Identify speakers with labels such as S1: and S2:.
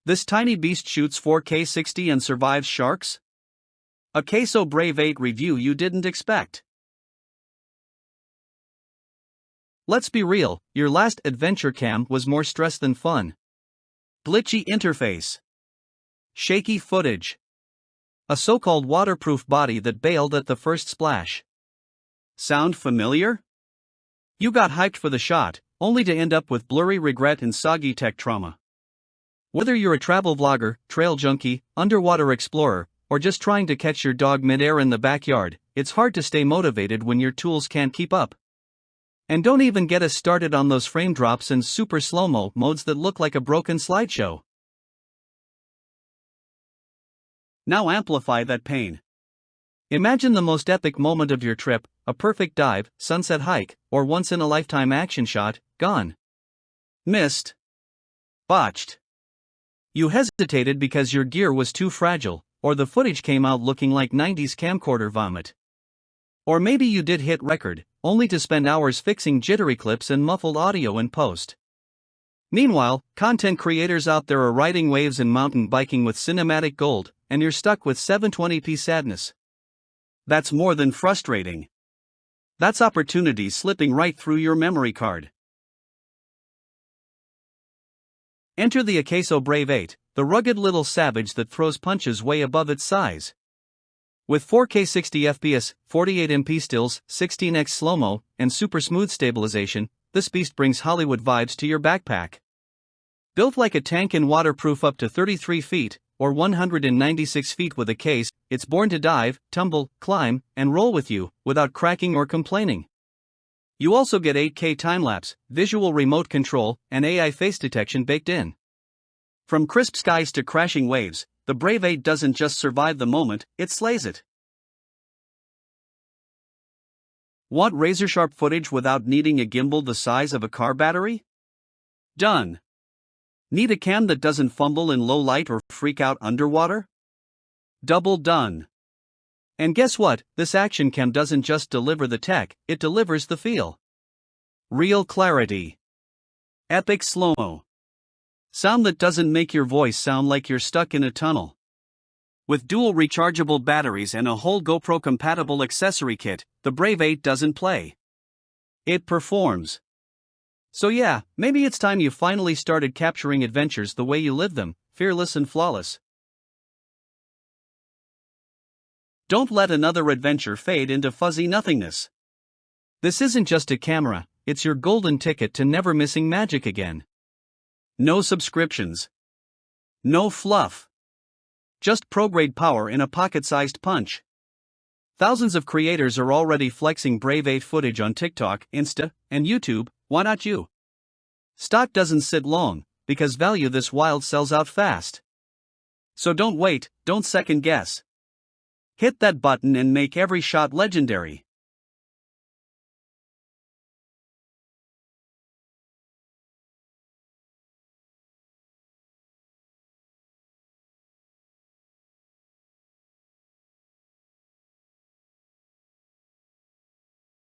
S1: This tiny beast shoots 4K 60 and survives sharks? AKASO Brave 8 review you didn't expect. Let's be real, your last adventure cam was more stress than fun. Glitchy interface. Shaky footage. A so-called waterproof body that bailed at the first splash. Sound familiar? You got hyped for the shot, only to end up with blurry regret and soggy tech trauma. Whether you're a travel vlogger, trail junkie, underwater explorer, or just trying to catch your dog mid-air in the backyard, it's hard to stay motivated when your tools can't keep up. And don't even get us started on those frame drops and super slow-mo modes that look like a broken slideshow. Now amplify that pain. Imagine the most epic moment of your trip, a perfect dive, sunset hike, or once-in-a-lifetime action shot, gone. Missed. Botched. You hesitated because your gear was too fragile, or the footage came out looking like 90s camcorder vomit. Or maybe you did hit record, only to spend hours fixing jittery clips and muffled audio in post. Meanwhile, content creators out there are riding waves and mountain biking with cinematic gold, and you're stuck with 720p sadness. That's more than frustrating. That's opportunity slipping right through your memory card. Enter the AKASO Brave 8, the rugged little savage that throws punches way above its size. With 4K 60 FPS, 48MP stills, 16x slow-mo, and super smooth stabilization, this beast brings Hollywood vibes to your backpack. Built like a tank and waterproof up to 33 feet, or 196 feet with a case, it's born to dive, tumble, climb, and roll with you, without cracking or complaining. You also get 8K time-lapse, visual remote control, and AI face detection baked in. From crisp skies to crashing waves, the Brave 8 doesn't just survive the moment, it slays it. Want razor-sharp footage without needing a gimbal the size of a car battery? Done. Need a cam that doesn't fumble in low light or freak out underwater? Double done. And guess what, this action cam doesn't just deliver the tech, it delivers the feel. Real clarity. Epic slow-mo. Sound that doesn't make your voice sound like you're stuck in a tunnel. With dual rechargeable batteries and a whole GoPro-compatible accessory kit, the Brave 8 doesn't play. It performs. So yeah, maybe it's time you finally started capturing adventures the way you live them, fearless and flawless. Don't let another adventure fade into fuzzy nothingness. This isn't just a camera, it's your golden ticket to never missing magic again. No subscriptions. No fluff. Just pro-grade power in a pocket-sized punch. Thousands of creators are already flexing Brave 8 footage on TikTok, Insta, and YouTube, why not you? Stock doesn't sit long, because value this wild sells out fast. So don't wait, don't second guess. Hit that button and make every shot legendary.